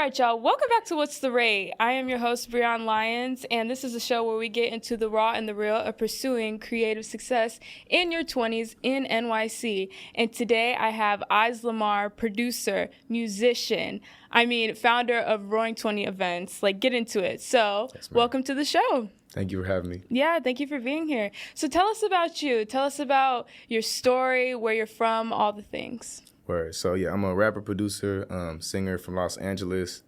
right, y'all. Welcome back to What's the Rate? I am your host, Breon Lyons, and this is a show where we get into the raw and the real of pursuing creative success in your 20s in NYC. And today I have Iz LaMarr, producer, musician, founder of Roaring 20 Events. Get into it. So, welcome to the show. Thank you for having me. Yeah, thank you for being here. So tell us about you. Tell us about your story, where you're from, all the things. Word. So yeah, I'm a rapper, producer, singer from Los Angeles.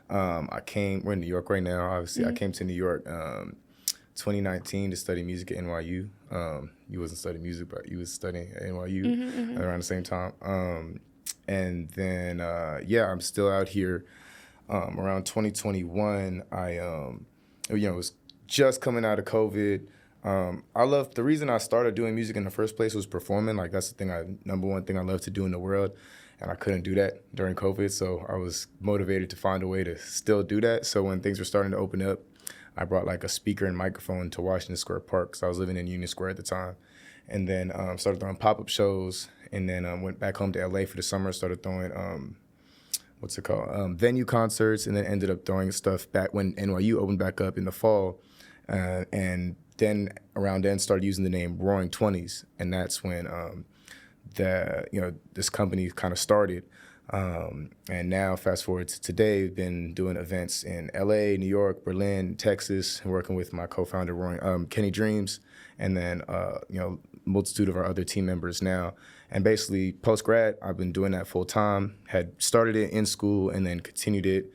We're in New York right now, obviously. I came to New York 2019 to study music at NYU. You wasn't studying music, but you was studying at NYU around the same time. And then, I'm still out here. Around 2021, I was just coming out of COVID. The reason I started doing music in the first place was performing. That's the number one thing I love to do in the world. And I couldn't do that during COVID. So I was motivated to find a way to still do that. So when things were starting to open up, I brought a speaker and microphone to Washington Square Park. So I was living in Union Square at the time. And then started throwing pop-up shows. And then went back home to LA for the summer, started throwing, venue concerts. And then ended up throwing stuff back when NYU opened back up in the fall. And then around then started using the name Roaring 20s, and that's when this company kind of started. And now fast forward to today, we've been doing events in LA, New York, Berlin, Texas, and working with my co-founder Roaring Kenny Dreams, and then multitude of our other team members now. And basically post-grad, I've been doing that full time. Had started it in school and then continued it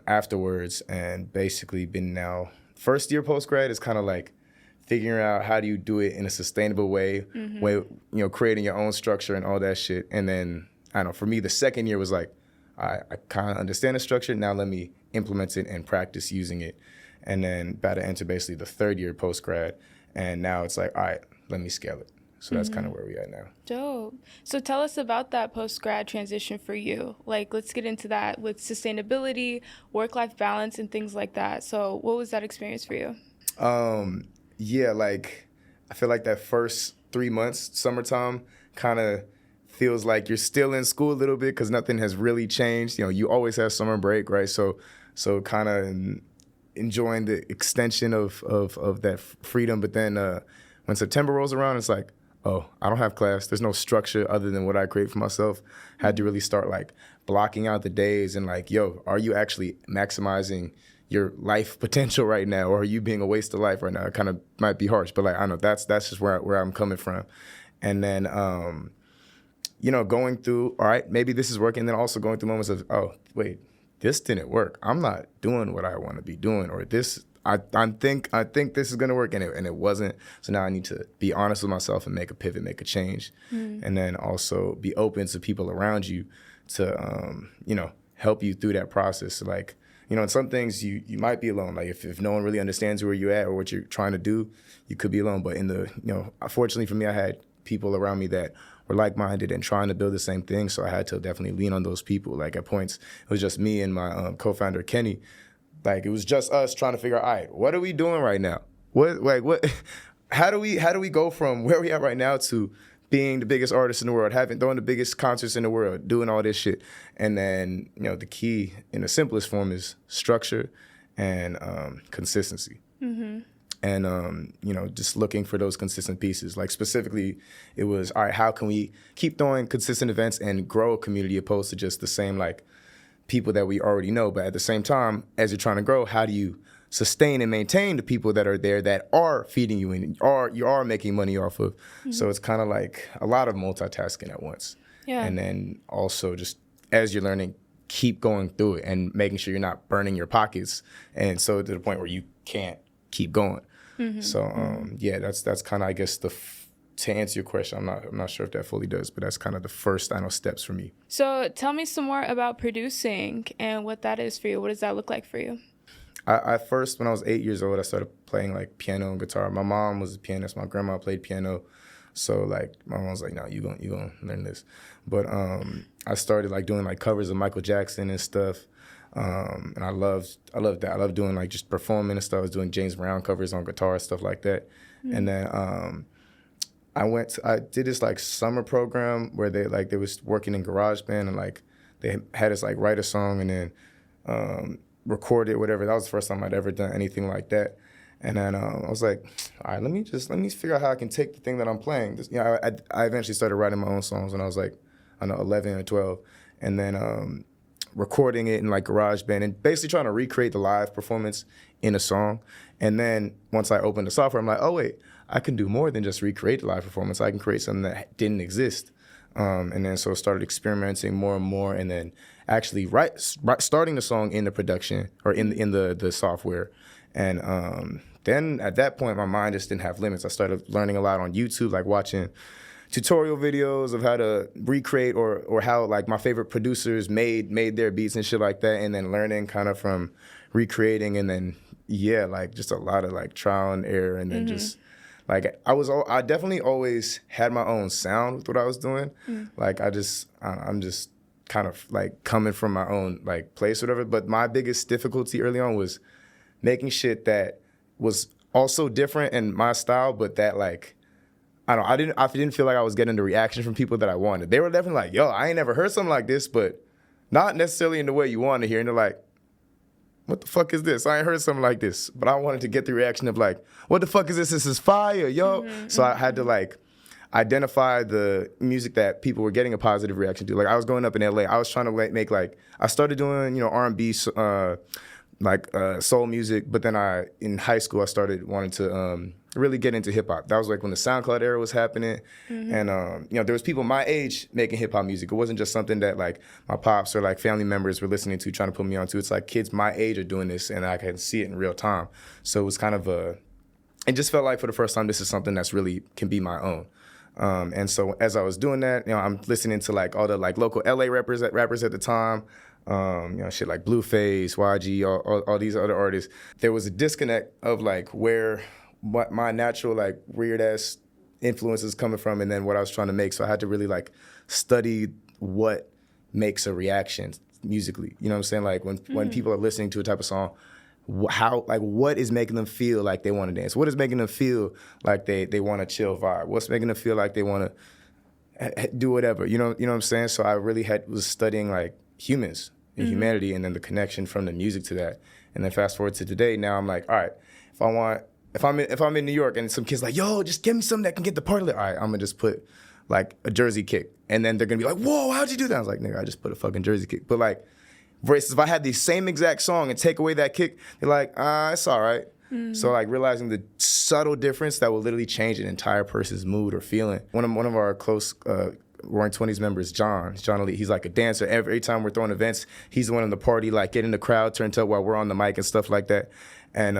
afterwards, and basically been now. First year post-grad is kind of figuring out how do you do it in a sustainable way, creating your own structure and all that shit. And then, for me, the second year was I kind of understand the structure. Now let me implement it and practice using it. And then about to enter basically the third year post-grad. And now it's all right, let me scale it. So that's kind of where we at now. Dope. So tell us about that post-grad transition for you. Let's get into that with sustainability, work-life balance, and things like that. So what was that experience for you? I feel like that first 3 months, summertime, kind of feels like you're still in school a little bit because nothing has really changed. You always have summer break, right? So kind of enjoying the extension of that freedom. But then when September rolls around, it's oh, I don't have class. There's no structure other than what I create for myself. Had to really start blocking out the days and are you actually maximizing your life potential right now, or are you being a waste of life right now? It kind of might be harsh, but I know that's just where I'm coming from. And then going through, all right, maybe this is working, and then also going through moments of, oh, wait, this didn't work. I'm not doing what I want to be doing, or this. I think this is gonna work, and it wasn't. So now I need to be honest with myself and make a pivot, make a change, and then also be open to people around you to help you through that process. In some things you might be alone. If no one really understands where you're at or what you're trying to do, you could be alone. But fortunately for me, I had people around me that were like-minded and trying to build the same thing. So I had to definitely lean on those people. At points, it was just me and my co-founder Kenny. It was just us trying to figure out, all right, what are we doing right now? What? How do we go from where we at right now to being the biggest artist in the world, throwing the biggest concerts in the world, doing all this shit? And then, the key in the simplest form is structure and consistency. And, just looking for those consistent pieces. Specifically, it was, all right, how can we keep throwing consistent events and grow a community opposed to just the same, people that we already know, but at the same time, as you're trying to grow, how do you sustain and maintain the people that are there that are feeding you and you are making money off of? So it's kind of a lot of multitasking at once. Yeah. And then also just as you're learning, keep going through it and making sure you're not burning your pockets, and so to the point where you can't keep going. So that's kind of, I guess, to answer your question, I'm not sure if that fully does, but that's kind of the first steps for me. So tell me some more about producing and what that is for you. What does that look like for you? I first, when I was 8 years old, I started playing piano and guitar. My mom was a pianist. My grandma played piano. So my mom was no, you gonna learn this. But I started doing covers of Michael Jackson and stuff. And I loved that. I loved doing just performing and stuff. I was doing James Brown covers on guitar, stuff like that. And then I did this summer program where they was working in GarageBand, and they had us like write a song and then record it, whatever. That was the first time I'd ever done anything like that. And then I was like, all right, let me figure out how I can take the thing that I'm playing. I eventually started writing my own songs when I was like, I don't know, 11 or 12. And then recording it in like GarageBand and basically trying to recreate the live performance in a song. And then once I opened the software, I'm like, oh wait, I can do more than just recreate the live performance. I can create something that didn't exist. And then so I started experimenting more and more, and then actually starting the song in the production or in the software. And then at that point, my mind just didn't have limits. I started learning a lot on YouTube, like watching tutorial videos of how to recreate or how like my favorite producers made their beats and shit like that, and then learning kind of from recreating, and then like just a lot of like trial and error, and then just like I definitely always had my own sound with what I was doing. Like I'm just kind of like coming from my own like place or whatever. But my biggest difficulty early on was making shit that was also different in my style, but that like I didn't feel like I was getting the reaction from people that I wanted. They were definitely like, yo, I ain't never heard something like this, but not necessarily in the way you want to hear. And they're like, what the fuck is this? I ain't heard something like this. But I wanted to get the reaction of like, what the fuck is this? This is fire, yo. So I had to like identify the music that people were getting a positive reaction to. Like I was growing up in LA. I was trying to make like, I started doing, R&B, soul music. But then in high school, I started wanting to really get into hip hop. That was like when the SoundCloud era was happening. And, there was people my age making hip hop music. It wasn't just something that like my pops or like family members were listening to, trying to put me onto. It's like kids my age are doing this and I can see it in real time. So it was kind of it just felt like for the first time, this is something that's really can be my own. And so as I was doing that, I'm listening to like all the like local LA rappers at the time. Shit like Blueface, YG, all these other artists. There was a disconnect of like what my natural like weird ass influences coming from, and then what I was trying to make. So I had to really like study what makes a reaction musically. You know what I'm saying? Like when people are listening to a type of song, what is making them feel like they want to dance? What is making them feel like they want to chill vibe? What's making them feel like they want to do whatever? You know what I'm saying? So I really was studying like humans and humanity, and then the connection from the music to that. And then fast forward to today, now I'm like, all right, if I'm in New York and some kid's like, yo, just give me something that can get the party lit. All right, I'm gonna just put like a Jersey kick, and then they're gonna be like, whoa, how'd you do that? I was like, nigga, I just put a fucking Jersey kick. But like, versus if I had the same exact song and take away that kick, they're like, it's all right. So like realizing the subtle difference that will literally change an entire person's mood or feeling. One of our close Roaring 20s members, John Elite, he's like a dancer. Every time we're throwing events, he's the one in the party, like getting the crowd turned up while we're on the mic and stuff like that. And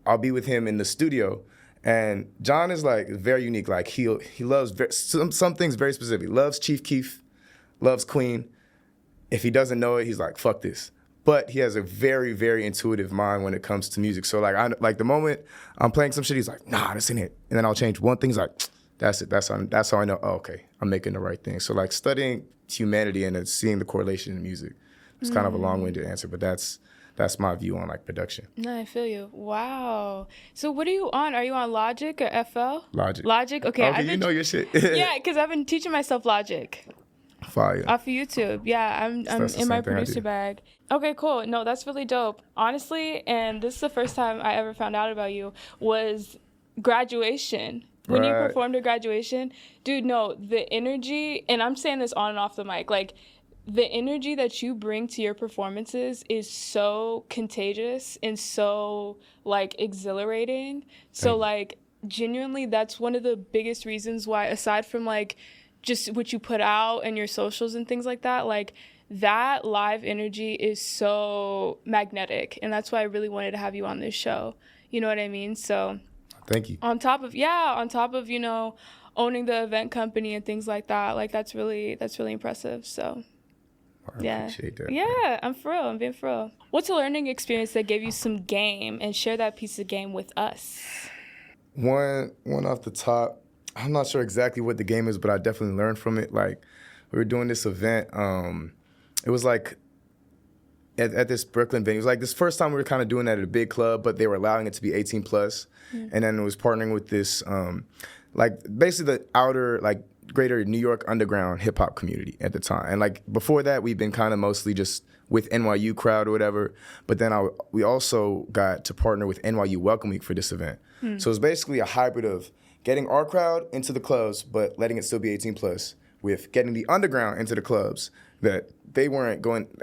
I'll be with him in the studio, and John is like very unique. Like he loves some things very specific. Loves Chief Keef, loves Queen. If he doesn't know it, he's like, fuck this. But he has a very, very intuitive mind when it comes to music. So like the moment I'm playing some shit, he's like, nah, this ain't it. And then I'll change one thing. He's like, that's it. That's how I know, oh, okay, I'm making the right thing. So like studying humanity and then seeing the correlation in music. It's kind of a long-winded answer, but that's my view on like production. No, I feel you. Wow. So what are you on? Are you on Logic or FL? Logic. Logic? Okay. Okay, you know your shit. Yeah, because I've been teaching myself Logic. Fire. Off of YouTube. Yeah, I'm in my producer bag. Okay, cool. No, that's really dope. Honestly, and this is the first time I ever found out about you, was graduation. When you performed at graduation, dude, no, the energy, and I'm saying this on and off the mic, like, the energy that you bring to your performances is so contagious and so, like, exhilarating. So, like, genuinely, that's one of the biggest reasons why, aside from, like, just what you put out and your socials and things like that, like, that live energy is so magnetic. And that's why I really wanted to have you on this show. You know what I mean? So... Thank you. On top of, owning the event company and things like that, like that's really impressive. So, I appreciate that. Yeah, I'm for real. I'm being for real. What's a learning experience that gave you some game, and share that piece of game with us? One off the top, I'm not sure exactly what the game is, but I definitely learned from it. Like, we were doing this event. It was like at this Brooklyn venue. It was like this first time we were kind of doing that at a big club, but they were allowing it to be 18 plus. And then it was partnering with this, like basically the outer, like greater New York underground hip hop community at the time. And like before that, we've been kind of mostly just with NYU crowd or whatever. But then we also got to partner with NYU Welcome Week for this event. So it's basically a hybrid of getting our crowd into the clubs, but letting it still be 18 plus, with getting the underground into the clubs that they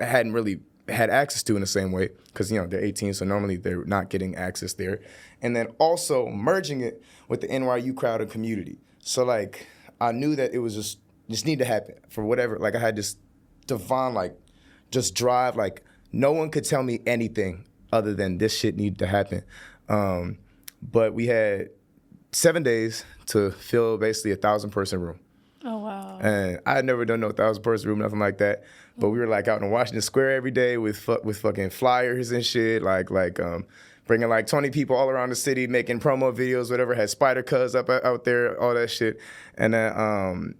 hadn't really had access to in the same way, because they're 18, so normally they're not getting access there. And then also merging it with the NYU crowd and community. So like I knew that it was just need to happen for whatever. Like I had this divine just drive. Like no one could tell me anything other than this shit needed to happen. But we had 7 days to fill basically 1,000-person room. Oh, wow. And I had never done no 1,000-person room, nothing like that. But we were like out in Washington Square every day with fucking flyers and shit, bringing like 20 people all around the city, making promo videos, whatever, had Spider Cuz up out there, all that shit. And then,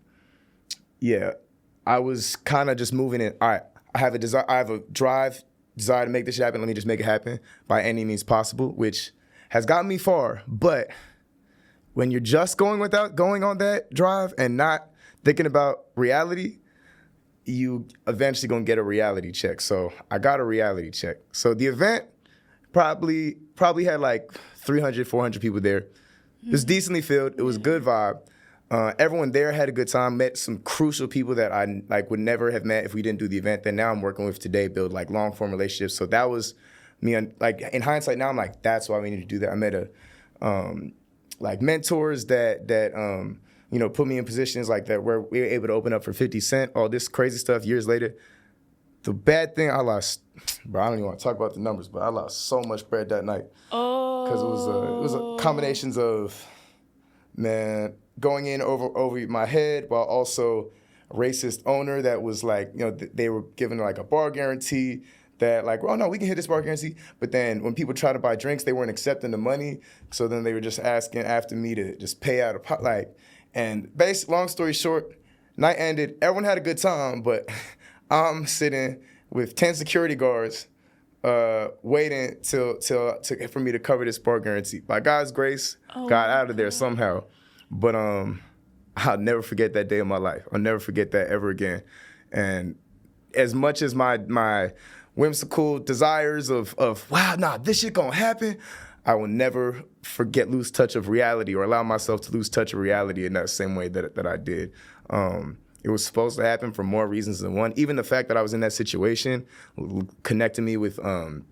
I was kind of just moving in. All right, I have a desire to make this shit happen. Let me just make it happen by any means possible, which has gotten me far. But when you're just going on that drive and not thinking about reality, you eventually gonna get a reality check. So I got a reality check. So the event probably had like 300, 400 people there. It was decently filled. It was a good vibe. Everyone there had a good time. Met some crucial people that I would never have met if we didn't do the event. That now I'm working with today, build like long form relationships. So that was me. Like in hindsight now, I'm like, that's why we need to do that. I met mentors that put me in positions like that where we were able to open up for 50 Cent, all this crazy stuff years later. The bad thing, I lost, bro, I don't even want to talk about the numbers, but I lost so much bread that night. Oh. Because it was a combinations of, man, going in over my head while also a racist owner that was like, they were giving like a bar guarantee that like, oh no, we can hit this bar guarantee. But then when people try to buy drinks, they weren't accepting the money. So then they were just asking after me to just pay out a pot. And long story short, night ended. Everyone had a good time, but I'm sitting with 10 security guards waiting for me to cover this bar guarantee. By God's grace, got out of there somehow. But I'll never forget that day of my life. I'll never forget that ever again. And as much as my whimsical desires of wow, nah, this shit gonna happen, I will never lose touch of reality or allow myself to lose touch of reality in that same way that I did. It was supposed to happen for more reasons than one. Even the fact that I was in that situation connected me with one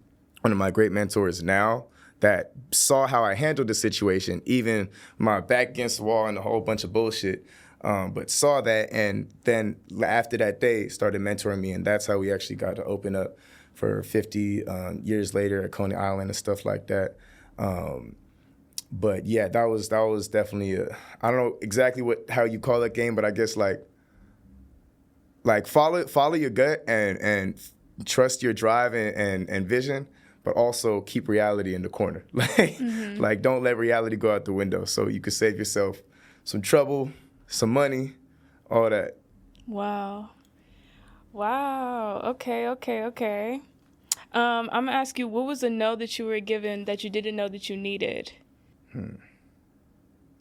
of my great mentors now that saw how I handled the situation, even my back against the wall and a whole bunch of bullshit, but saw that, and then after that day started mentoring me, and that's how we actually got to open up for 50 years later at Coney Island and stuff like that. But yeah, that was definitely I don't know exactly how you call that game, but I guess like follow your gut and trust your drive and vision, but also keep reality in the corner. Like don't let reality go out the window, so you could save yourself some trouble, some money, all that. Wow. Okay. I'm gonna ask you, what was a no that you were given that you didn't know that you needed?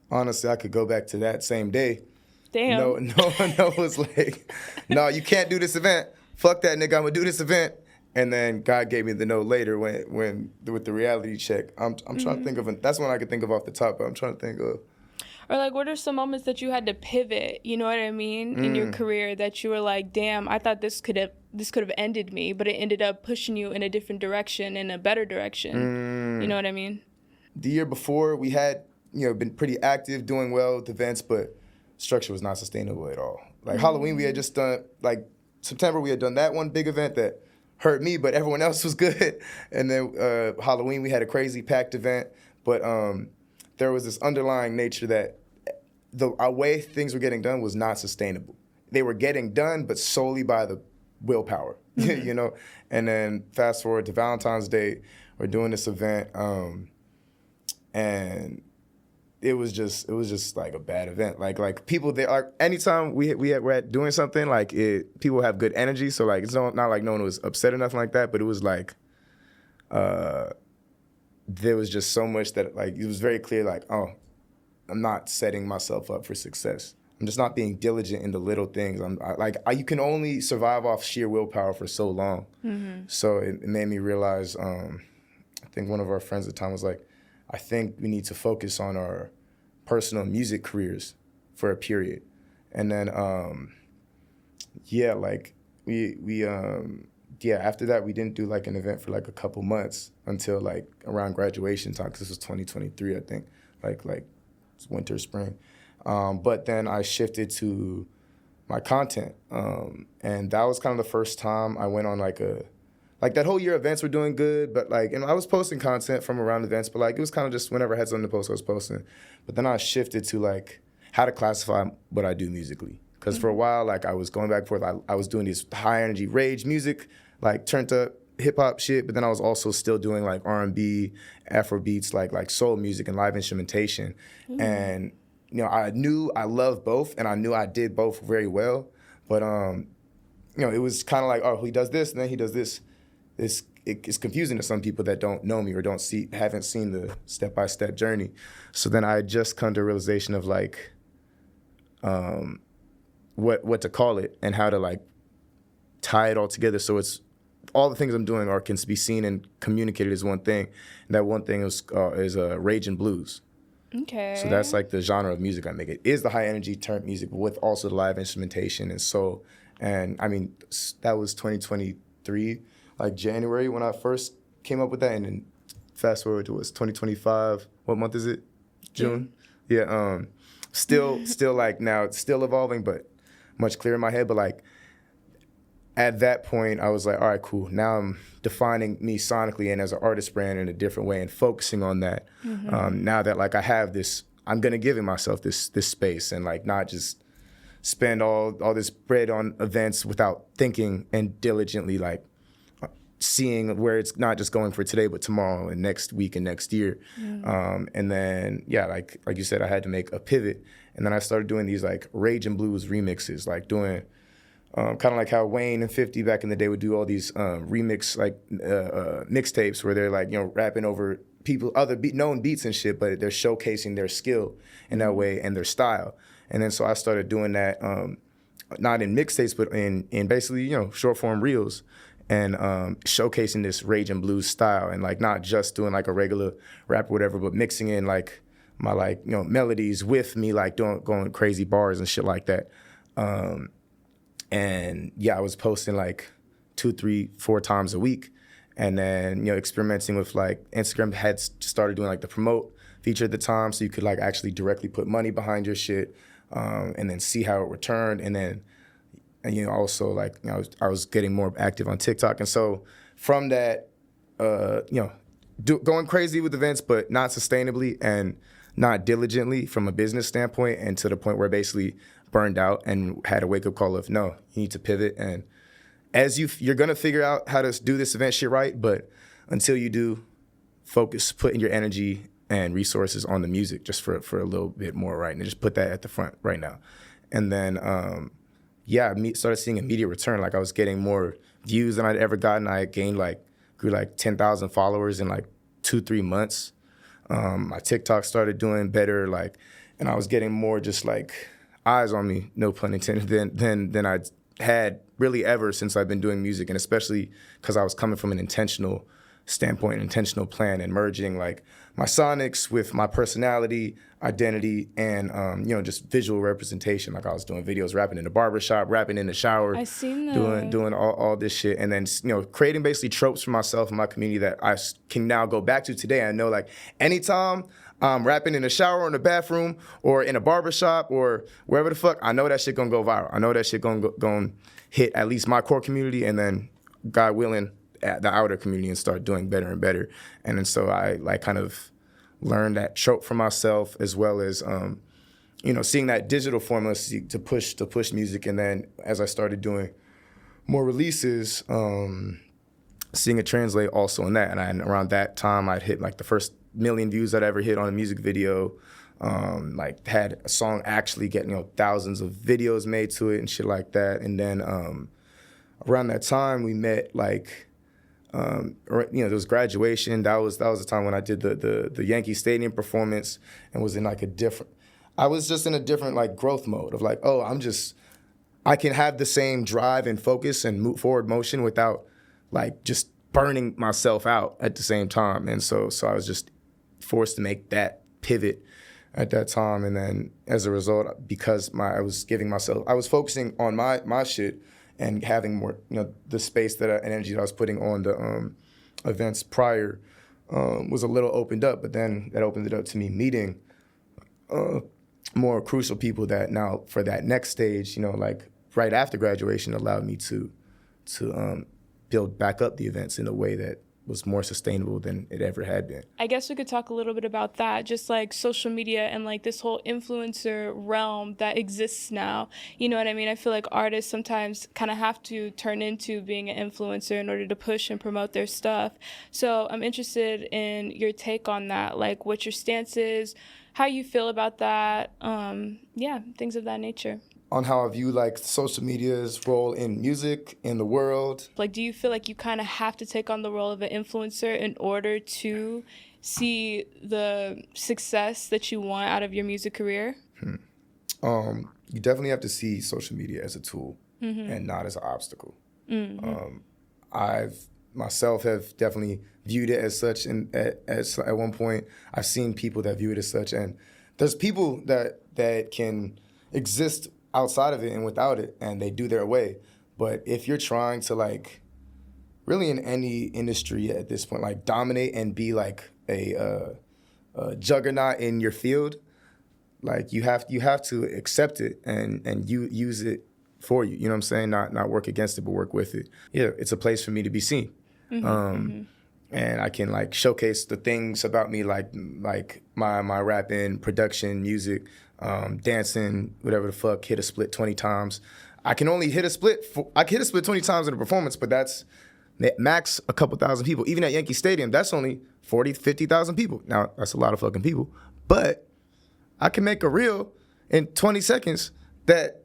Honestly, I could go back to that same day. Damn. No, it was like, no, you can't do this event. Fuck that nigga, I'm gonna do this event. And then God gave me the no later when with the reality check. I'm trying to think of that's one I could think of off the top, but I'm trying to think of. Or like, what are some moments that you had to pivot, you know what I mean, in your career that you were like, damn, I thought this could have ended me, but it ended up pushing you in a different direction, in a better direction. You know what I mean? The year before, we had, been pretty active, doing well with events, but structure was not sustainable at all. Like Halloween, we had just done, like September, we had done that one big event that hurt me, but everyone else was good. And then Halloween, we had a crazy packed event, but there was this underlying nature that our way things were getting done was not sustainable. They were getting done, but solely by the willpower, And then fast forward to Valentine's Day, we're doing this event, and it was just like a bad event. Like people there, like anytime we're at doing something, like people have good energy. So like it's not like no one was upset or nothing like that, but it was like there was just so much that like it was very clear like, oh, I'm not setting myself up for success. I'm just not being diligent in the little things. You can only survive off sheer willpower for so long. So it made me realize, I think one of our friends at the time was like, I think we need to focus on our personal music careers for a period. And then, after that, we didn't do like an event for like a couple months until like around graduation time, because this was 2023, I think, like winter, spring. But then I shifted to my content, and that was kind of the first time I went on like that whole year events were doing good, but and I was posting content from around events, but it was kind of just whenever I had something to post, I was posting. But then I shifted to like how to classify what I do musically. Because for a while, I was going back and forth. I was doing this high energy rage music, turned up hip hop shit, but then I was also still doing like R&B, Afro beats, like soul music and live instrumentation. And I knew I loved both, and I knew I did both very well. But it was kind of like, oh, he does this and then he does this. It's confusing to some people that don't know me or haven't seen the step-by-step journey. So then I just come to a realization of what to call it and how to tie it all together so it's all the things I'm doing can be seen and communicated as one thing. And that one thing is rage and blues. Okay. So that's like the genre of music I make. It is the high energy turnt music, but with also the live instrumentation and soul. And I mean, that was 2023. January when I first came up with that, and then fast forward to 2025. What month is it? June? Yeah. Still now it's still evolving, but much clearer in my head. But at that point, I was like, all right, cool. Now I'm defining me sonically and as an artist brand in a different way and focusing on that. Now that I have this, I'm gonna give myself this space and not just spend all this bread on events without thinking and diligently seeing where it's not just going for today, but tomorrow and next week and next year. And then, like you said, I had to make a pivot. And then I started doing these rage and blues remixes, doing kind of like how Wayne and 50 back in the day would do all these remix mixtapes where they're rapping over known beats and shit, but they're showcasing their skill in that way and their style. And then so I started doing that, not in mixtapes, but in basically, short form reels. And showcasing this rage and blues style, and not just doing a regular rap or whatever, but mixing in my melodies with me going crazy bars and shit like that. And I was posting 2, 3, 4 times a week, and then experimenting with Instagram had started doing the promote feature at the time, so you could actually directly put money behind your shit, and then see how it returned, and then. And also I was getting more active on TikTok, and so from that, going crazy with events, but not sustainably and not diligently from a business standpoint, and to the point where I basically burned out and had a wake up call of no, you need to pivot. And as you're gonna figure out how to do this event shit right, but until you do, focus, putting your energy and resources on the music just for a little bit more, right, and just put that at the front right now, and then. I started seeing immediate return. I was getting more views than I'd ever gotten. I gained grew 10,000 followers in 2-3 months. My TikTok started doing better, and I was getting more just eyes on me, no pun intended, than I'd had really ever since I've been doing music, and especially because I was coming from an intentional standpoint, intentional plan, and merging my sonics with my personality, identity, and just visual representation. I was doing videos, rapping in the barbershop, rapping in the shower, I seen that. doing all this shit, and then creating basically tropes for myself and my community that I can now go back to today. I know anytime I'm rapping in the shower or in the bathroom or in a barbershop or wherever the fuck, I know that shit gonna go viral. I know that shit gonna hit at least my core community, and then God willing, at the outer community, and start doing better and better. And then so I kind of learned that trope for myself, as well as seeing that digital formula to push music. And then as I started doing more releases, seeing it translate also in that. And around that time, I'd hit the first 1 million views I'd ever hit on a music video. Had a song actually getting thousands of videos made to it and shit like that. And then around that time, we met there was graduation. That was the time when I did the Yankee Stadium performance and was in a different. I was just in a different like growth mode of like, oh, I can have the same drive and focus and move forward motion without like just burning myself out at the same time. And so I was just forced to make that pivot at that time. And then as a result, because I was focusing on my shit and having more, the space and energy that I was putting on the events prior was a little opened up. But then that opened it up to me meeting more crucial people that now for that next stage, like right after graduation, allowed me to build back up the events in a way that was more sustainable than it ever had been. I guess we could talk a little bit about that, just like social media and like this whole influencer realm that exists now. You know what I mean? I feel like artists sometimes kind of have to turn into being an influencer in order to push and promote their stuff. So I'm interested in your take on that, like what your stance is, how you feel about that, things of that nature. On how I view like social media's role in music, in the world. Like, do you feel like you kind of have to take on the role of an influencer in order to see the success that you want out of your music career? You definitely have to see social media as a tool and not as an obstacle. I've myself have definitely viewed it as such, and as at one point I've seen people that view it as such, and there's people that can exist outside of it and without it, and they do their way. But if you're trying to like really in any industry at this point, like dominate and be like a juggernaut in your field, like you have to accept it and you use it for you. You know what I'm saying? Not work against it, but work with it. Yeah, it's a place for me to be seen. And I can like showcase the things about me, like my rapping, production, music, dancing, whatever the fuck, hit a split 20 times. I can only hit a split, I can hit a split 20 times in a performance, but that's max a couple thousand people. Even at Yankee Stadium, that's only 40, 50,000 people. Now, that's a lot of fucking people. But I can make a reel in 20 seconds that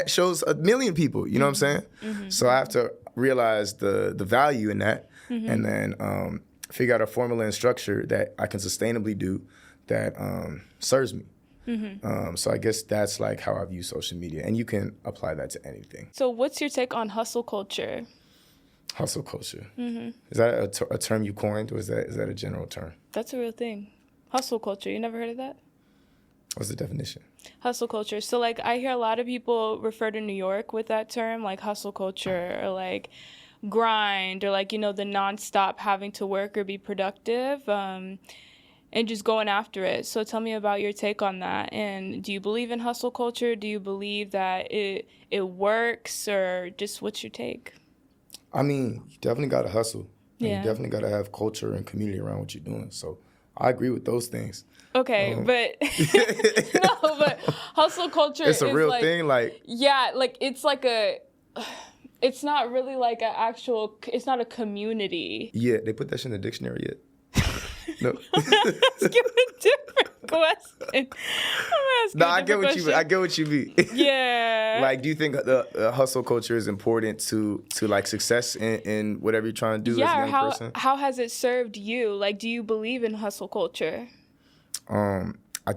shows 1 million people, you know what I'm saying? So I have to realize the value in that and then figure out a formula and structure that I can sustainably do that serves me. So I guess that's like how I view social media, and you can apply that to anything. So what's your take on hustle culture? Hustle culture. Is that a term you coined, or is that a general term? That's a real thing. Hustle culture. You never heard of that? What's the definition? Hustle culture. So like I hear a lot of people refer to New York with that term, like hustle culture or like grind or like, the nonstop having to work or be productive. And just going after it. So tell me about your take on that. And do you believe in hustle culture? Do you believe that it works, or just what's your take? I mean, you definitely got to hustle. And Yeah. You definitely got to have culture and community around what you're doing. So I agree with those things. Okay, but no, but hustle culture It's a is real like, thing. Like, yeah, like it's like it's not really like it's not a community. yeah, they put that shit in the dictionary yet? No. Let's give a different question. No, I get what you mean. I get what you mean. Yeah. Like, do you think the hustle culture is important to like success in whatever you're trying to do as a young person? How has it served you? Like, do you believe in hustle culture? I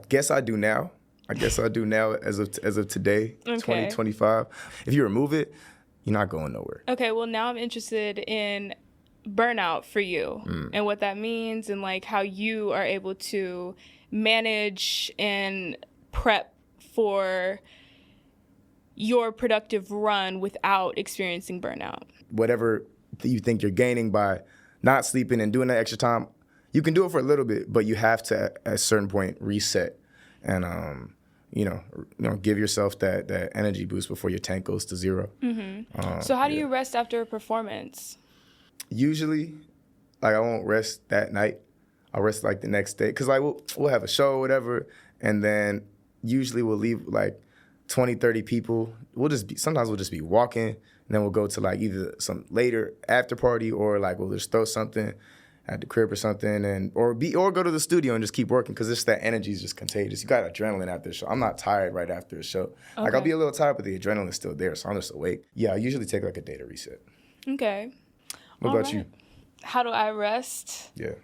guess I do now. As of today, Okay. 2025. If you remove it, you're not going nowhere. Okay, well, now I'm interested in burnout for you and what that means and like how you are able to manage and prep for your productive run without experiencing burnout. Whatever you think you're gaining by not sleeping and doing that extra time, you can do it for a little bit, but you have to at a certain point reset and give yourself that energy boost before your tank goes to zero. So how do you rest after a performance? Usually, like I won't rest that night. I'll rest like the next day, cause like we'll have a show or whatever, and then usually we'll leave like 20, 30 people. Sometimes we'll just be walking, and then we'll go to like either some later after party or like we'll just throw something at the crib or something, or go to the studio and just keep working, because that energy is just contagious. You got adrenaline after the show. I'm not tired right after the show. Okay. Like I'll be a little tired, but the adrenaline's still there, so I'm just awake. Yeah, I usually take like a day to reset. Okay. What about you? How do I rest? Yeah.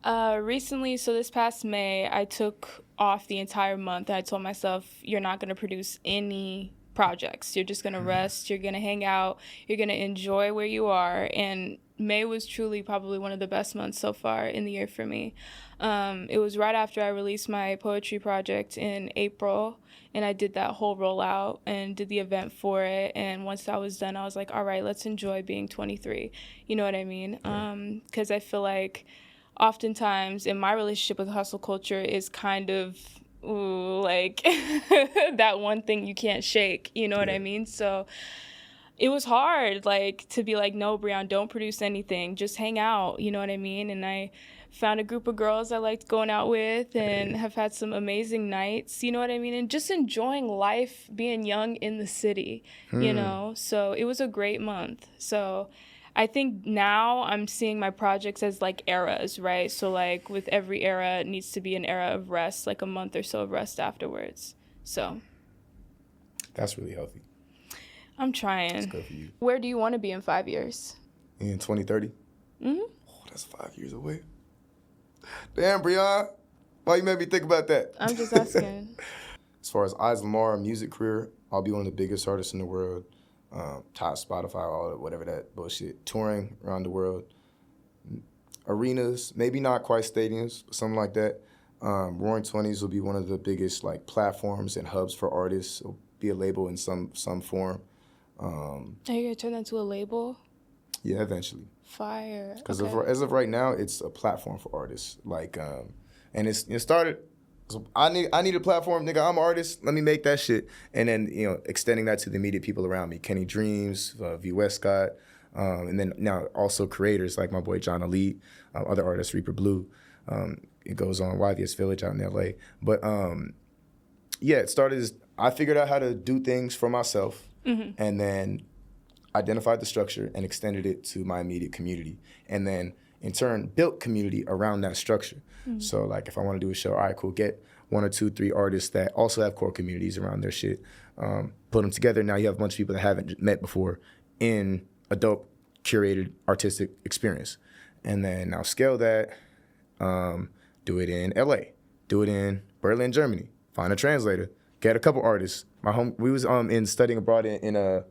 Recently, so this past May, I took off the entire month. I told myself, you're not going to produce any projects. You're just going to rest. You're going to hang out. You're going to enjoy where you are. And May was truly probably one of the best months so far in the year for me. It was right after I released my poetry project in April, and I did that whole rollout and did the event for it. And once that was done, I was like, all right, let's enjoy being 23. You know what I mean? Because I feel like oftentimes in my relationship with hustle culture is kind of like that one thing you can't shake, you know what I mean? So it was hard, like, to be like, no, Breon, don't produce anything, just hang out, you know what I mean? And I found a group of girls I liked going out with and have had some amazing nights, you know what I mean? And just enjoying life, being young in the city, you know? So it was a great month. So I think now I'm seeing my projects as like eras, right? So like with every era, it needs to be an era of rest, like a month or so of rest afterwards. So That's really healthy. I'm trying. That's good for you. Where do you want to be in 5 years? In 2030? Mm-hmm. Oh, that's 5 years away. Damn, Breon. Why you made me think about that? I'm just asking. As far as Iz LaMarr music career, I'll be one of the biggest artists in the world. Top Spotify, all that, whatever that bullshit. Touring around the world. Arenas, maybe not quite stadiums, but something like that. Roaring 20s will be one of the biggest like platforms and hubs for artists. It'll be a label in some form. Are you going to turn that into a label? Yeah, eventually. Fire. Because okay. as of right now, it's a platform for artists. Like, and it started. So I need a platform, nigga. I'm an artist. Let me make that shit, and then extending that to the immediate people around me. Kenny Dreams, V. Westcott, and then now also creators like my boy John Elite, other artists, Reaper Blue. It goes on YVS Village out in LA. But yeah, it started as I figured out how to do things for myself, and then identified the structure and extended it to my immediate community, and then in turn built community around that structure. So like if I want to do a show, all right, cool, get 1 or 2, 3 artists that also have core communities around their shit, put them together. Now you have a bunch of people that haven't met before in a dope curated artistic experience, and then now scale that, do it in LA, do it in Berlin, Germany, find a translator, get a couple artists. We was in studying abroad in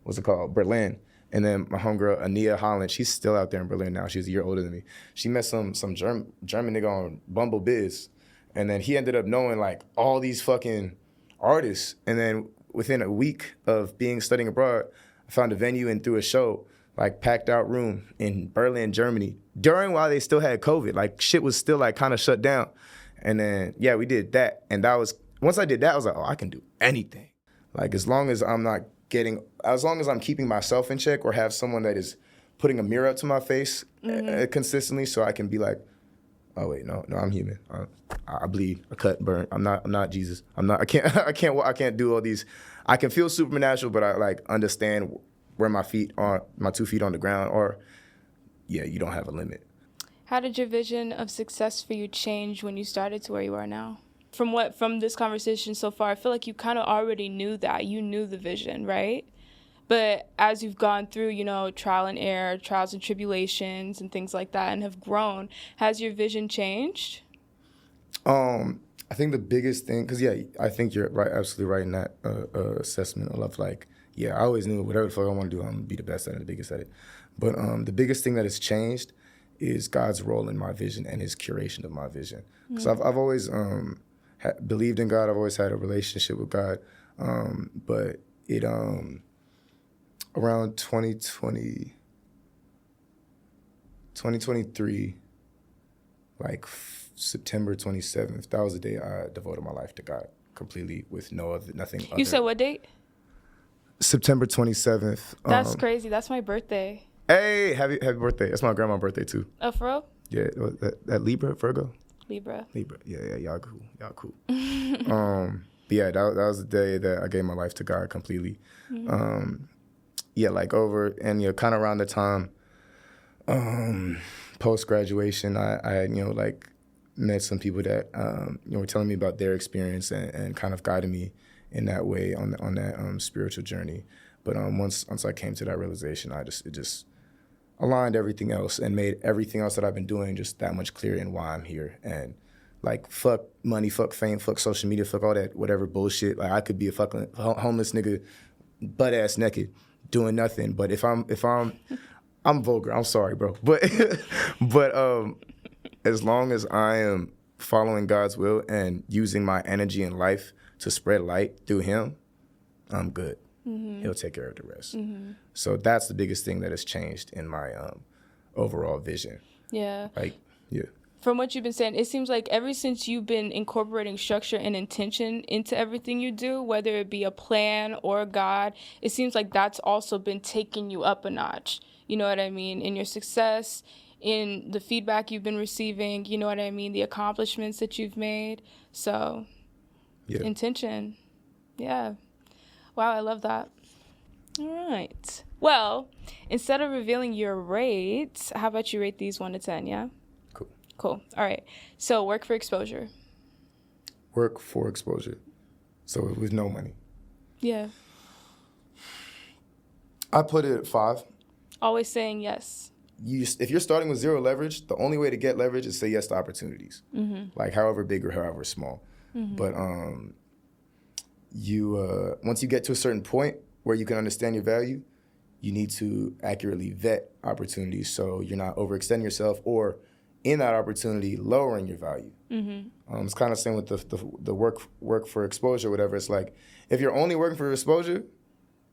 what's it called, Berlin. And then my homegirl, Ania Holland, she's still out there in Berlin now. She's a year older than me. She met some German nigga on Bumble Biz. And then he ended up knowing like all these fucking artists. And then within a week of studying abroad, I found a venue and threw a show, like packed out room in Berlin, Germany, while they still had COVID. Like shit was still like kind of shut down. And then, yeah, we did that. And once I did that, I was like, oh, I can do anything. Like as long as I'm keeping myself in check or have someone that is putting a mirror up to my face consistently, so I can be like, oh wait, no, I'm human. I bleed, I cut, burn. I'm not Jesus. I can't do all these. I can feel supernatural, but I like understand where my 2 feet on the ground are. Yeah, you don't have a limit. How did your vision of success for you change when you started to where you are now? From this conversation so far, I feel like you kind of already knew that. You knew the vision, right? But as you've gone through, trial and error, trials and tribulations and things like that and have grown, has your vision changed? I think the biggest thing, because yeah, I think you're right, absolutely right in that assessment of like, yeah, I always knew whatever the fuck I want to do, I'm going to be the best at it, the biggest at it. But the biggest thing that has changed is God's role in my vision and his curation of my vision. Because I've always believed in God. I've always had a relationship with God. But it, around 2023, like September 27th, that was the day I devoted my life to God completely with nothing other. You said what date? September 27th. That's crazy. That's my birthday. Hey, happy birthday. That's my grandma's birthday too. Oh, for real? Yeah, that Libra, Virgo? Libra. Yeah, y'all cool. But yeah, that was the day that I gave my life to God completely. Yeah, like over, and kind of around the time, post-graduation, I like met some people that, were telling me about their experience and kind of guided me in that way on that spiritual journey. But once I came to that realization, aligned everything else and made everything else that I've been doing just that much clearer in why I'm here. And like, fuck money, fuck fame, fuck social media, fuck all that whatever bullshit. Like, I could be a fucking homeless nigga, butt ass naked, doing nothing. But if I'm vulgar. I'm sorry, bro. But as long as I am following God's will and using my energy in life to spread light through Him, I'm good. He'll take care of the rest. So that's the biggest thing that has changed in my overall vision. Yeah. Like, yeah. From what you've been saying, it seems like ever since you've been incorporating structure and intention into everything you do, whether it be a plan or God, it seems like that's also been taking you up a notch. You know what I mean? In your success, in the feedback you've been receiving, you know what I mean? The accomplishments that you've made. So, intention. Yeah. Wow, I love that. All right. Well, instead of revealing your rate, how about you rate these 1 to 10, yeah? Cool. All right. So work for exposure. Work for exposure. So with no money. Yeah. I put it at 5. Always saying yes. If you're starting with 0 leverage, the only way to get leverage is say yes to opportunities. Like however big or however small. But once you get to a certain point where you can understand your value, you need to accurately vet opportunities so you're not overextending yourself or in that opportunity lowering your value. It's kind of the same with the work for exposure, whatever. It's like if you're only working for exposure,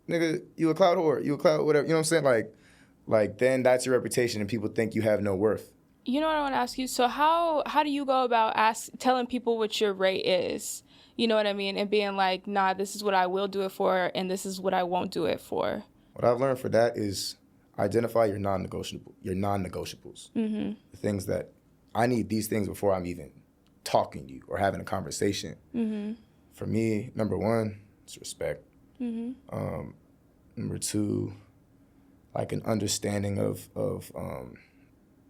nigga, you a cloud whore, you a cloud whatever. You know what I'm saying? Like then that's your reputation and people think you have no worth. You know what I want to ask you? So how do you go about telling people what your rate is? You know what I mean? And being like, nah, this is what I will do it for and this is what I won't do it for. What I've learned for that is identify your non-negotiables. The things that I need these things before I'm even talking to you or having a conversation. For me, number 1, it's respect. Number 2, like an understanding of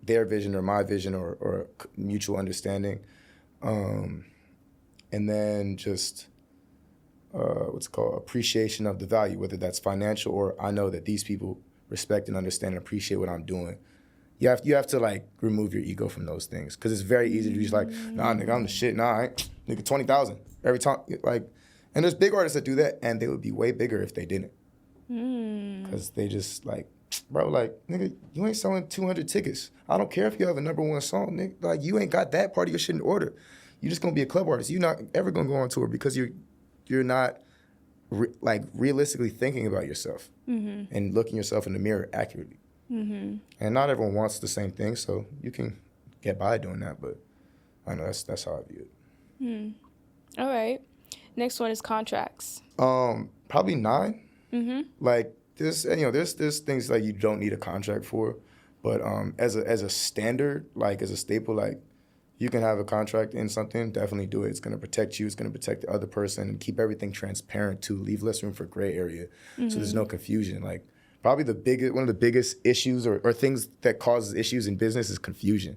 their vision or my vision or mutual understanding. And then just what's called appreciation of the value, whether that's financial or I know that these people respect and understand and appreciate what I'm doing. You have to like remove your ego from those things because it's very easy to be just like, nah, nigga, I'm the shit. Nah, I ain't. Nigga, 20,000 every time. Like, and there's big artists that do that, and they would be way bigger if they didn't. Because they just like, bro, like, nigga, you ain't selling 200 tickets. I don't care if you have a number 1 song, nigga. Like, you ain't got that part of your shit in order. You're just gonna be a club artist. You're not ever gonna go on tour because you're not realistically thinking about yourself and looking yourself in the mirror accurately. And not everyone wants the same thing, so you can get by doing that. But I know that's how I view it. All right. Next one is contracts. Probably 9. Like there's things like you don't need a contract for, but as a standard, like as a staple, like you can have a contract in something, definitely do it. It's going to protect you. It's going to protect the other person and keep everything transparent too. Leave less room for gray area so there's no confusion. Like probably one of the biggest issues or things that causes issues in business is confusion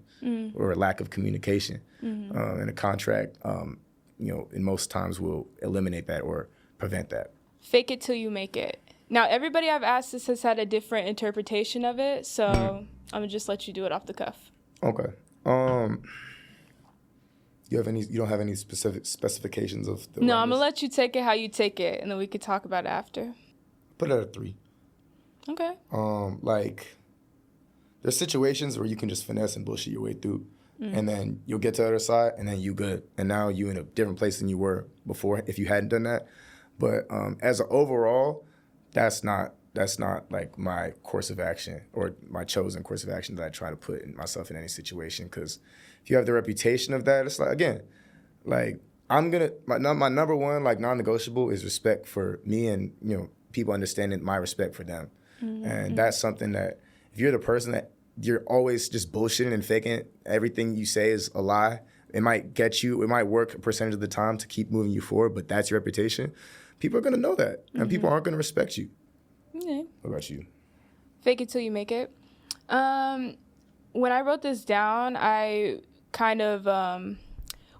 or a lack of communication. And a contract, in most times will eliminate that or prevent that. Fake it till you make it. Now, everybody I've asked this has had a different interpretation of it, so I'm going to just let you do it off the cuff. Okay. You don't have any specific specifications of the No, I'm going to let you take it how you take it, and then we could talk about it after. Put it at a 3. Okay. Like, there's situations where you can just finesse and bullshit your way through, and then you'll get to the other side, and then you good. And now you in a different place than you were before if you hadn't done that. But as an overall, that's not like my course of action or my chosen course of action that I try to put in myself in any situation. Because if you have the reputation of that, it's like, again, like my number 1 like non-negotiable is respect for me and people understanding my respect for them. And that's something that if you're the person that you're always just bullshitting and faking everything you say is a lie, it might work a percentage of the time to keep moving you forward, but that's your reputation. People are going to know that, and people aren't going to respect you. Okay. What about you? Fake it till you make it. When I wrote this down, I kind of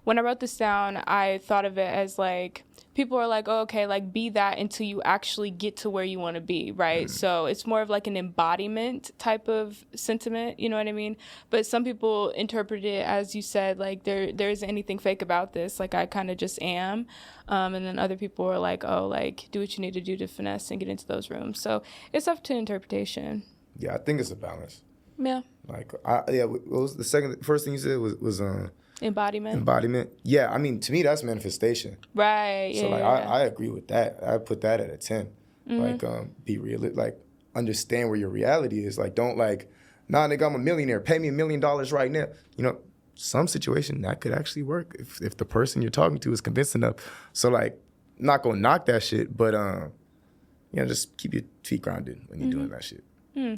when I wrote this down, I thought of it as like, people are like, oh, okay, like be that until you actually get to where you want to be, right? So it's more of like an embodiment type of sentiment, you know what I mean? But some people interpret it as you said, like there isn't anything fake about this, like I kind of just am. And then other people are like, oh, like do what you need to do to finesse and get into those rooms. So it's up to interpretation. Yeah, I think it's a balance. Yeah. Like, what was the first thing you said was Embodiment. embodiment. Yeah, I mean, to me, that's manifestation. Right. So, Yeah, like, yeah. I agree with that. I put that at a 10. Like, be real. Like, understand where your reality is. Like, don't like, nah, nigga, I'm a millionaire. Pay me $1 million right now. You know, some situation that could actually work if the person you're talking to is convincing enough. So, like, not gonna knock that shit, but, you know, just keep your feet grounded when you're doing that shit.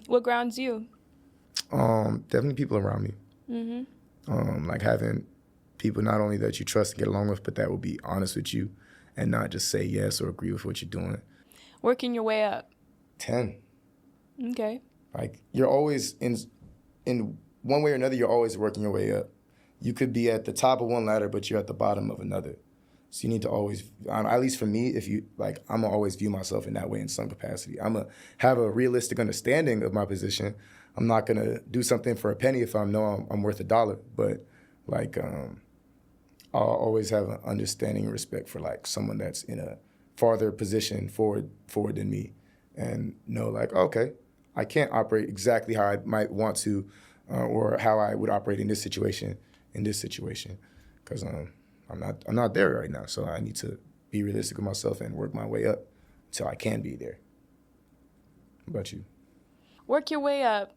What grounds you? Definitely people around me. Like having people not only that you trust and get along with, but that will be honest with you and not just say yes or agree with what you're doing. Working your way up. 10. Okay. Like you're always in one way or another, you're always working your way up. You could be at the top of one ladder, but you're at the bottom of another. So you need to always, at least for me, if you like, I'm gonna always view myself in that way in some capacity. I'm gonna have a realistic understanding of my position. I'm not gonna do something for a penny if I know I'm worth $1. But like, I'll always have an understanding and respect for like someone that's in a farther position forward than me, and know like, okay, I can't operate exactly how I might want to, or how I would operate in this situation, because I'm not there right now. So I need to be realistic with myself and work my way up until I can be there. What about you? Work your way up.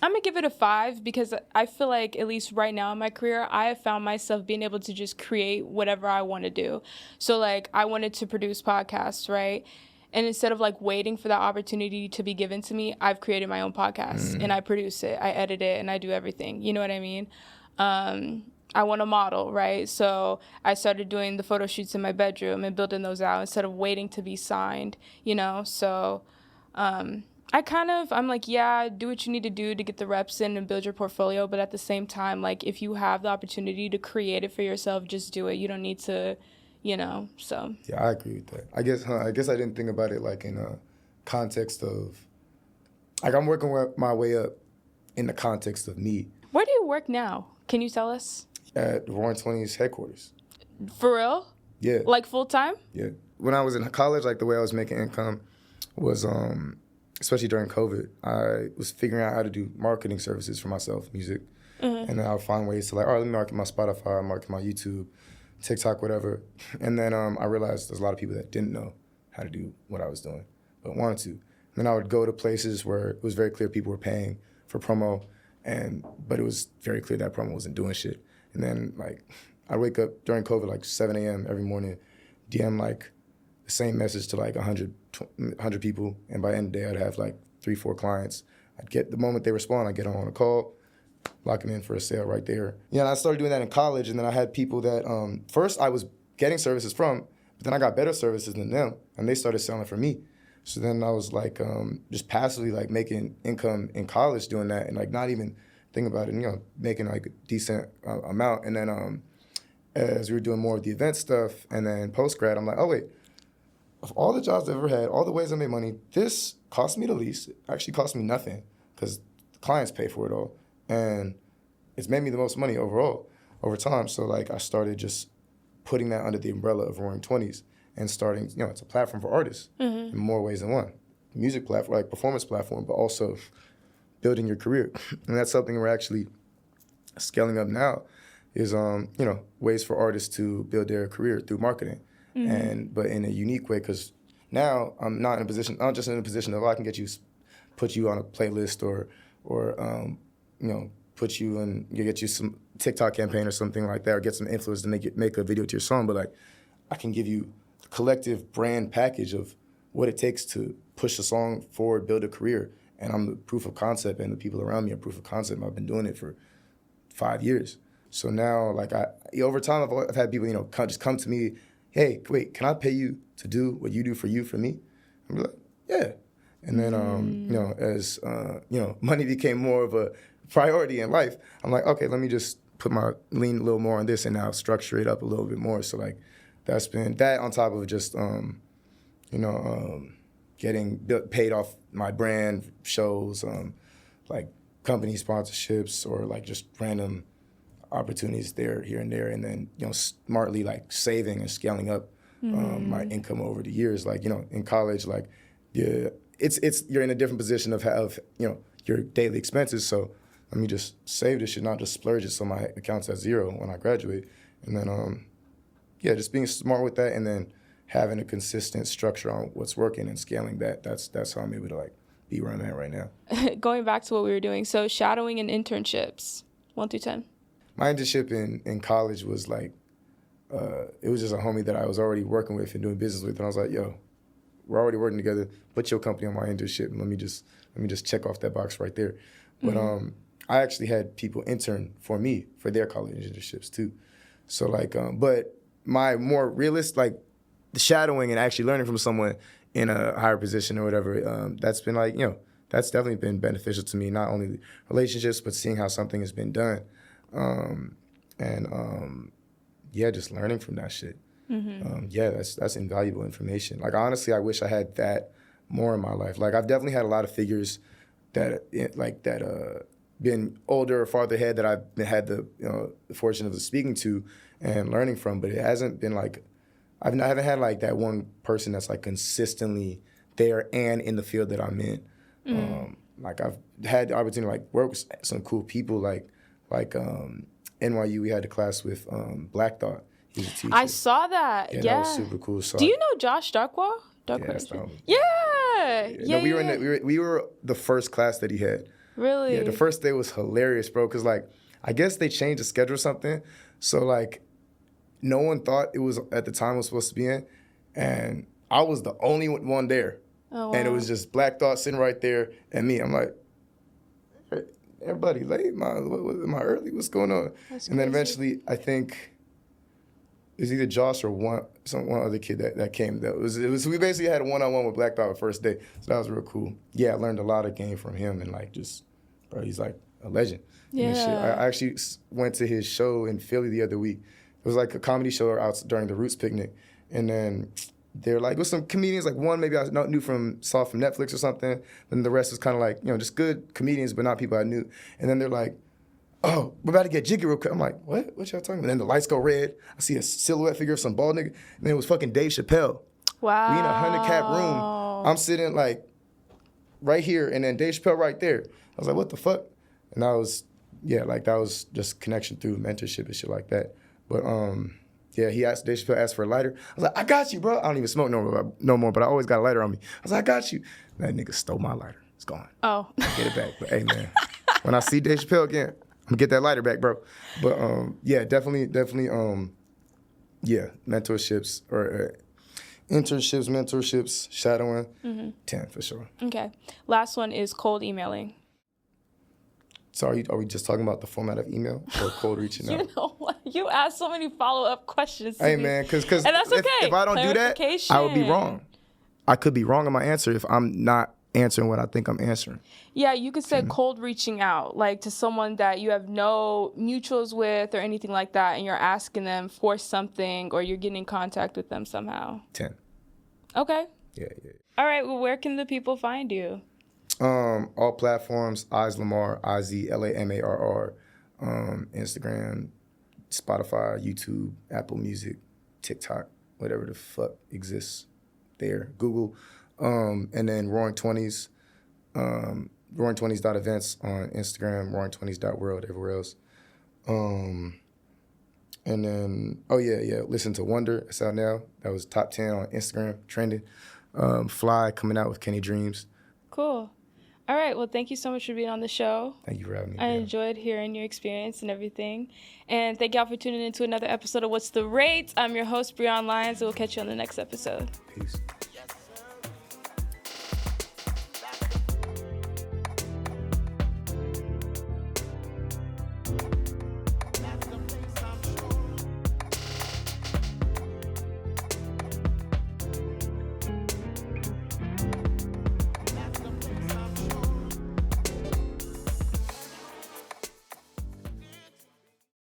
I'm gonna give it a 5 because I feel like at least right now in my career, I have found myself being able to just create whatever I want to do. So like I wanted to produce podcasts, right? And instead of like waiting for that opportunity to be given to me, I've created my own podcast and I produce it, I edit it, and I do everything. You know what I mean? I want to model, right? So I started doing the photo shoots in my bedroom and building those out instead of waiting to be signed, you know? So I'm like, yeah, do what you need to do to get the reps in and build your portfolio. But at the same time, like if you have the opportunity to create it for yourself, just do it. You don't need to, you know, so. Yeah, I agree with that. I guess I didn't think about it like in a context of, like I'm working my way up in the context of me. Where do you work now? Can you tell us? At the Roaring 20s headquarters. For real? Yeah. Like full time? Yeah. When I was in college, like the way I was making income was, especially during COVID, I was figuring out how to do marketing services for myself, music. And then I would find ways to like, all right, let me market my Spotify, market my YouTube, TikTok, whatever. And then I realized there's a lot of people that didn't know how to do what I was doing, but wanted to. And then I would go to places where it was very clear people were paying for promo, but it was very clear that promo wasn't doing shit. And then like I'd wake up during COVID like 7 a.m. every morning, DM like the same message to like 100 people, and by the end of the day I'd have like 3-4 clients. I'd get the moment they respond, I'd get on a call, lock them in for a sale right there. Yeah, and I started doing that in college, and then I had people that first I was getting services from, but then I got better services than them, and they started selling for me. So then I was like just passively like making income in college doing that, and like not even thinking about it, you know, making like a decent amount. And then as we were doing more of the event stuff, and then post-grad, I'm like, oh wait, of all the jobs I've ever had, all the ways I made money, this cost me the least. It actually cost me nothing because clients pay for it all. And it's made me the most money overall over time. So like I started just putting that under the umbrella of Roaring 20s and starting, you know, it's a platform for artists in more ways than one. Music platform, like performance platform, but also building your career. And that's something we're actually scaling up now is, you know, ways for artists to build their career through marketing. But in a unique way, because now I'm not just in a position of, I can put you on a playlist or you know, put you in, get you some TikTok campaign or something like that, or get some influencers to make a video to your song. But like, I can give you the collective brand package of what it takes to push a song forward, build a career. And I'm the proof of concept, and the people around me are proof of concept. I've been doing it for 5 years. So now, like over time, I've had people, you know, just come to me, hey, wait, can I pay you to do what you do for me? I'm like, yeah. And then, you know, as, you know, money became more of a priority in life, I'm like, okay, let me just lean a little more on this and now structure it up a little bit more. So like that's been that on top of just getting paid off my brand shows, like company sponsorships or like just random opportunities here and there, and then smartly like saving and scaling up my income over the years. Like in college, like it's you're in a different position of your daily expenses. So let me just save this shit, not just splurge it, so my account's at zero when I graduate. And then just being smart with that, and then having a consistent structure on what's working and scaling that. That's how I'm able to like be where I'm at right now. Going back to what we were doing, so shadowing and internships, 1 through 10. My internship in college was like, it was just a homie that I was already working with and doing business with, and I was like, yo, we're already working together. Put your company on my internship, and let me just check off that box right there. But I actually had people intern for me for their college internships too. So like, but my more realist, like the shadowing and actually learning from someone in a higher position or whatever, that's been like, that's definitely been beneficial to me, not only relationships, but seeing how something has been done. Just learning from that shit. That's invaluable information. Like, honestly, I wish I had that more in my life. Like, I've definitely had a lot of figures that been older or farther ahead that I've had the fortune of speaking to and learning from, but it hasn't been like, I haven't had like that one person that's like consistently there and in the field that I'm in. Like I've had the opportunity to like work with some cool people like NYU, we had a class with Black Thought. He's a teacher. I saw that. Yeah. That was super cool. So do you know Josh Darkwa? We were the first class that he had. Really? Yeah, the first day was hilarious, bro, because like I guess they changed the schedule or something. So like no one thought it was at the time it was supposed to be in, and I was the only one there. Oh, wow. And it was just Black Thought sitting right there and me. I'm like, everybody late? Am I early? What's going on? That's and then crazy. eventually, I think it was either Josh or one other kid that came. We basically had a one-on-one with Black Thought the first day, so that was real cool. Yeah, I learned a lot of game from him, and like just, bro, he's like a legend. Yeah. Shit. I actually went to his show in Philly the other week. It was like a comedy show out during the Roots picnic, and then they're like with some comedians, like one maybe I saw from Netflix or something, and the rest was kind of like just good comedians, but not people I knew. And then they're like, "Oh, we're about to get jiggy real quick." I'm like, "What? What y'all talking about?" And then the lights go red. I see a silhouette figure of some bald nigga, and then it was fucking Dave Chappelle. Wow. We in a 100-cap room. I'm sitting like right here, and then Dave Chappelle right there. I was like, "What the fuck?" And that was that was just connection through mentorship and shit like that. But Dave Chappelle asked for a lighter. I was like, "I got you, bro." I don't even smoke no more, but I always got a lighter on me. I was like, "I got you." And that nigga stole my lighter. It's gone. Oh. I get it back. But hey, man, when I see Dave Chappelle again, I'm gonna get that lighter back, bro. But definitely, mentorships or mentorships, shadowing, 10 for sure. Okay. Last one is cold emailing. So are we just talking about the format of email or cold reaching out? You know what? You asked so many follow-up questions to Hey, me. man, because And that's okay. if I don't do that, I would be wrong. I could be wrong in my answer if I'm not answering what I think I'm answering. Yeah, you could say cold reaching out, like to someone that you have no mutuals with or anything like that, and you're asking them for something or you're getting in contact with them somehow. 10. Okay. Yeah. All right, well, where can the people find you? All platforms, Iz LaMarr, Iz LaMarr, Instagram, Spotify, YouTube, Apple Music, TikTok, whatever the fuck exists there, Google, and then Roaring 20s, roaring20s.events on Instagram, roaring20s.world everywhere else. And then, listen to Wonder, it's out now. That was top 10 on Instagram, trending. Fly coming out with Kenny Dreams. Cool. All right. Well, thank you so much for being on the show. Thank you for having me. I enjoyed hearing your experience and everything. And thank y'all for tuning in to another episode of What's the Rate? I'm your host, Breon Lyons. We'll catch you on the next episode. Peace.